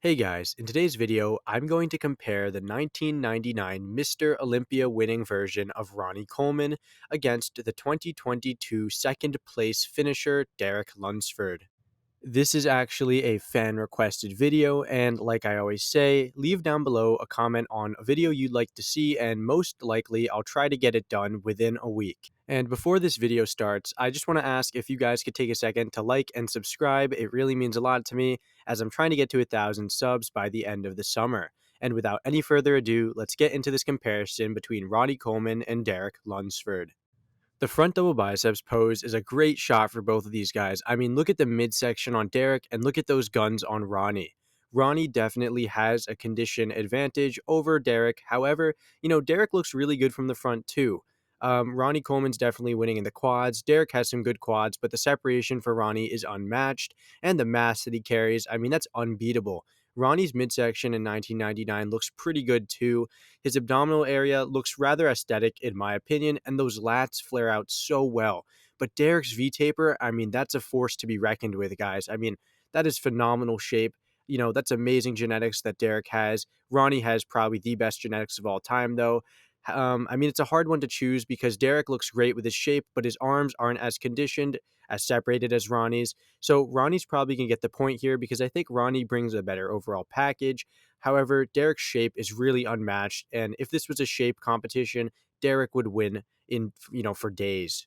Hey guys, in today's video, I'm going to compare the 1999 Mr. Olympia winning version of Ronnie Coleman against the 2022 second place finisher Derek Lunsford. This is actually a fan requested video, and like I always say, leave down below a comment on a video you'd like to see, and most likely I'll try to get it done within a week. And before this video starts, I just want to ask if you guys could take a second to like and subscribe. It really means a lot to me as I'm trying to get to 1,000 subs by the end of the summer. And without any further ado, let's get into this comparison between Ronnie Coleman and Derek Lunsford. The front double biceps pose is a great shot for both of these guys. I mean, look at the midsection on Derek and look at those guns on Ronnie. Ronnie definitely has a condition advantage over Derek. However, Derek looks really good from the front too. Ronnie Coleman's definitely winning in the quads. Derek has some good quads, but the separation for Ronnie is unmatched, and the mass that he carries, I mean, that's unbeatable. Ronnie's midsection in 1999 looks pretty good too. His abdominal area looks rather aesthetic in my opinion, and those lats flare out so well. But Derek's V-taper, I mean, that's a force to be reckoned with, guys. I mean, that is phenomenal shape. That's amazing genetics that Derek has. Ronnie has probably the best genetics of all time, though. I mean, it's a hard one to choose because Derek looks great with his shape, but his arms aren't as conditioned, as separated as Ronnie's. So Ronnie's probably going to get the point here because I think Ronnie brings a better overall package. However, Derek's shape is really unmatched, and if this was a shape competition, Derek would win for days.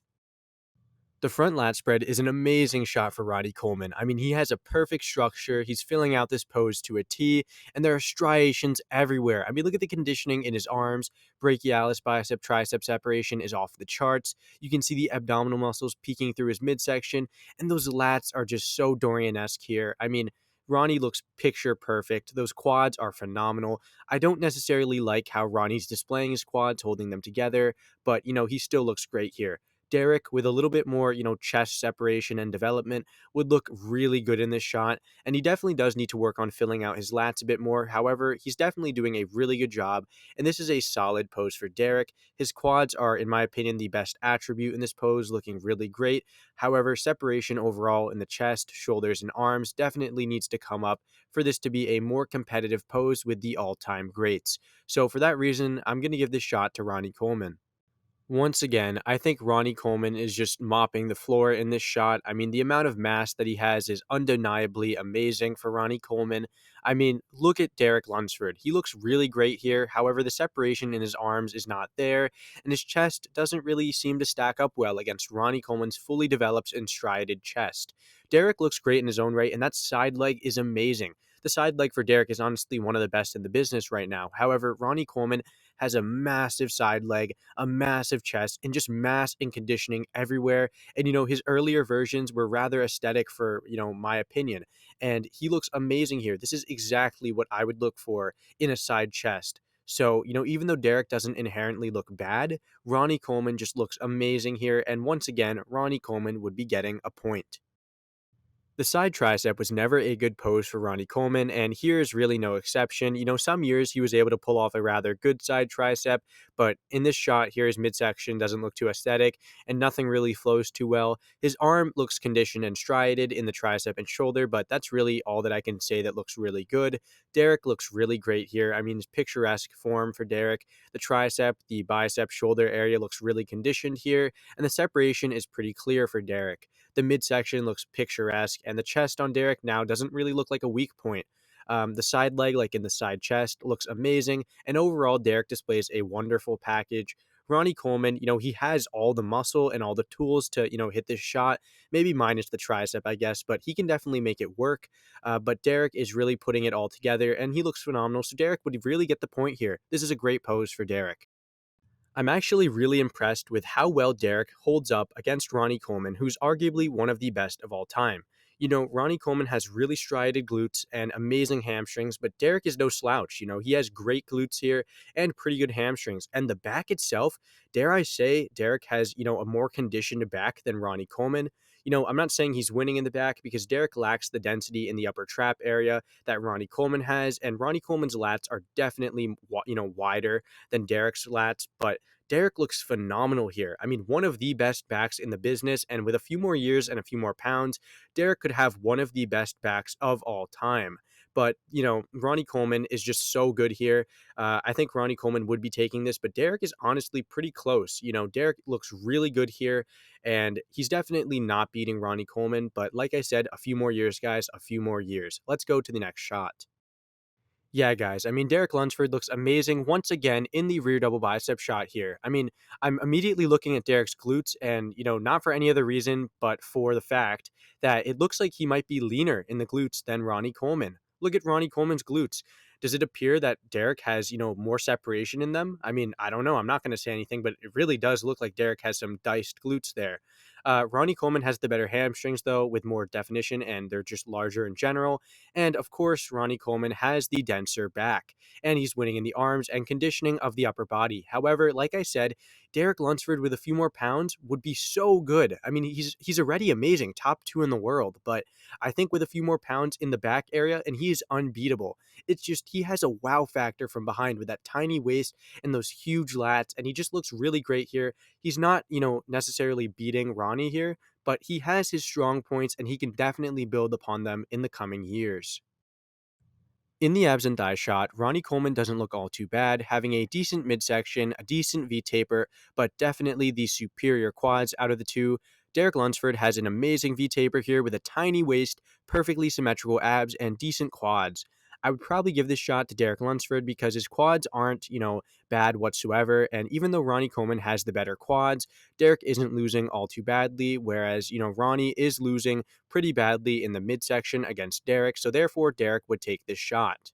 The front lat spread is an amazing shot for Ronnie Coleman. I mean, he has a perfect structure. He's filling out this pose to a T, and there are striations everywhere. I mean, look at the conditioning in his arms. Brachialis bicep tricep separation is off the charts. You can see the abdominal muscles peeking through his midsection, and those lats are just so Dorian-esque here. I mean, Ronnie looks picture perfect. Those quads are phenomenal. I don't necessarily like how Ronnie's displaying his quads, holding them together, but he still looks great here. Derek, with a little bit more, chest separation and development, would look really good in this shot. And he definitely does need to work on filling out his lats a bit more. However, he's definitely doing a really good job. And this is a solid pose for Derek. His quads are, in my opinion, the best attribute in this pose, looking really great. However, separation overall in the chest, shoulders, and arms definitely needs to come up for this to be a more competitive pose with the all-time greats. So for that reason, I'm going to give this shot to Ronnie Coleman. Once again, I think Ronnie Coleman is just mopping the floor in this shot. I mean, the amount of mass that he has is undeniably amazing for Ronnie Coleman. I mean, look at Derek Lunsford. He looks really great here. However, the separation in his arms is not there, and his chest doesn't really seem to stack up well against Ronnie Coleman's fully developed and striated chest. Derek looks great in his own right, and that side leg is amazing. The side leg for Derek is honestly one of the best in the business right now. However, Ronnie Coleman has a massive side leg, a massive chest, and just mass and conditioning everywhere. And, his earlier versions were rather aesthetic for, my opinion. And he looks amazing here. This is exactly what I would look for in a side chest. So, even though Derek doesn't inherently look bad, Ronnie Coleman just looks amazing here. And once again, Ronnie Coleman would be getting a point. The side tricep was never a good pose for Ronnie Coleman, and here's really no exception. Some years he was able to pull off a rather good side tricep, but in this shot here, his midsection doesn't look too aesthetic, and nothing really flows too well. His arm looks conditioned and striated in the tricep and shoulder, but that's really all that I can say that looks really good. Derek looks really great here. I mean, his picturesque form for Derek. The tricep, the bicep, shoulder area looks really conditioned here, and the separation is pretty clear for Derek. The midsection looks picturesque, and the chest on Derek now doesn't really look like a weak point. The side leg, like in the side chest, looks amazing, and overall, Derek displays a wonderful package. Ronnie Coleman, he has all the muscle and all the tools to, hit this shot, maybe minus the tricep, I guess, but he can definitely make it work. But Derek is really putting it all together, and he looks phenomenal, so Derek would really get the point here. This is a great pose for Derek. I'm actually really impressed with how well Derek holds up against Ronnie Coleman, who's arguably one of the best of all time. Ronnie Coleman has really striated glutes and amazing hamstrings, but Derek is no slouch. He has great glutes here and pretty good hamstrings. And the back itself, dare I say, Derek has, a more conditioned back than Ronnie Coleman. I'm not saying he's winning in the back because Derek lacks the density in the upper trap area that Ronnie Coleman has, and Ronnie Coleman's lats are definitely, wider than Derek's lats, but Derek looks phenomenal here. I mean, one of the best backs in the business, and with a few more years and a few more pounds, Derek could have one of the best backs of all time. But, Ronnie Coleman is just so good here. I think Ronnie Coleman would be taking this, but Derek is honestly pretty close. Derek looks really good here, and he's definitely not beating Ronnie Coleman. But like I said, a few more years, guys, a few more years. Let's go to the next shot. Yeah, guys. I mean, Derek Lunsford looks amazing once again in the rear double bicep shot here. I mean, I'm immediately looking at Derek's glutes, and, not for any other reason, but for the fact that it looks like he might be leaner in the glutes than Ronnie Coleman. Look at Ronnie Coleman's glutes. Does it appear that Derek has, more separation in them? I mean, I don't know. I'm not going to say anything, but it really does look like Derek has some diced glutes there. Ronnie Coleman has the better hamstrings, though, with more definition, and they're just larger in general. And of course, Ronnie Coleman has the denser back, and he's winning in the arms and conditioning of the upper body. However, like I said, Derek Lunsford with a few more pounds would be so good. I mean, he's already amazing, top 2 in the world, but I think with a few more pounds in the back area, and he is unbeatable. It's just he has a wow factor from behind with that tiny waist and those huge lats, and he just looks really great here. He's not, necessarily beating Ronnie here, but he has his strong points and he can definitely build upon them in the coming years. In the abs and thigh shot, Ronnie Coleman doesn't look all too bad, having a decent midsection, a decent V taper, but definitely the superior quads out of the two. Derek Lunsford has an amazing V taper here with a tiny waist, perfectly symmetrical abs, and decent quads. I would probably give this shot to Derek Lunsford because his quads aren't, bad whatsoever. And even though Ronnie Coleman has the better quads, Derek isn't losing all too badly, whereas, Ronnie is losing pretty badly in the midsection against Derek. So therefore, Derek would take this shot.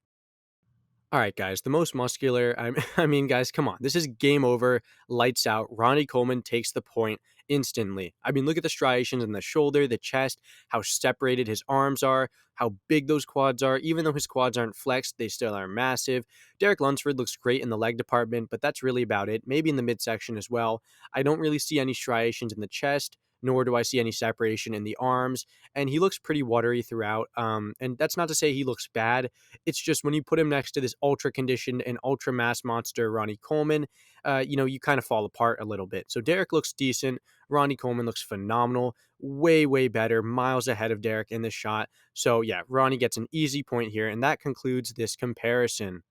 All right, guys, the most muscular. I mean, guys, come on. This is game over, lights out. Ronnie Coleman takes the point instantly. I mean, look at the striations in the shoulder, the chest, how separated his arms are, how big those quads are. Even though his quads aren't flexed, they still are massive. Derek Lunsford looks great in the leg department, but that's really about it. Maybe in the midsection as well. I don't really see any striations in the chest, nor do I see any separation in the arms, and he looks pretty watery throughout. And that's not to say he looks bad. It's just when you put him next to this ultra conditioned and ultra mass monster Ronnie Coleman, you kind of fall apart a little bit. So Derek looks decent. Ronnie Coleman looks phenomenal, way, way better, miles ahead of Derek in this shot. So yeah, Ronnie gets an easy point here, and that concludes this comparison.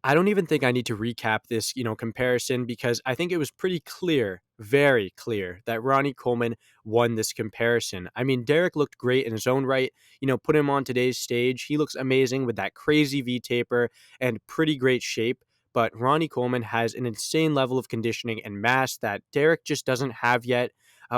I don't even think I need to recap this, comparison because I think it was pretty clear, very clear, that Ronnie Coleman won this comparison. I mean, Derek looked great in his own right. Put him on today's stage. He looks amazing with that crazy V taper and pretty great shape. But Ronnie Coleman has an insane level of conditioning and mass that Derek just doesn't have yet.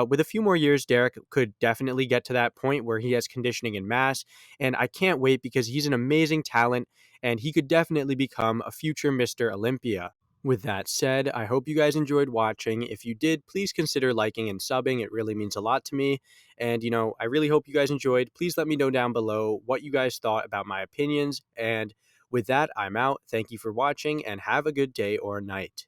With a few more years, Derek could definitely get to that point where he has conditioning and mass. And I can't wait because he's an amazing talent and he could definitely become a future Mr. Olympia. With that said, I hope you guys enjoyed watching. If you did, please consider liking and subbing. It really means a lot to me. And, I really hope you guys enjoyed. Please let me know down below what you guys thought about my opinions. And with that, I'm out. Thank you for watching and have a good day or night.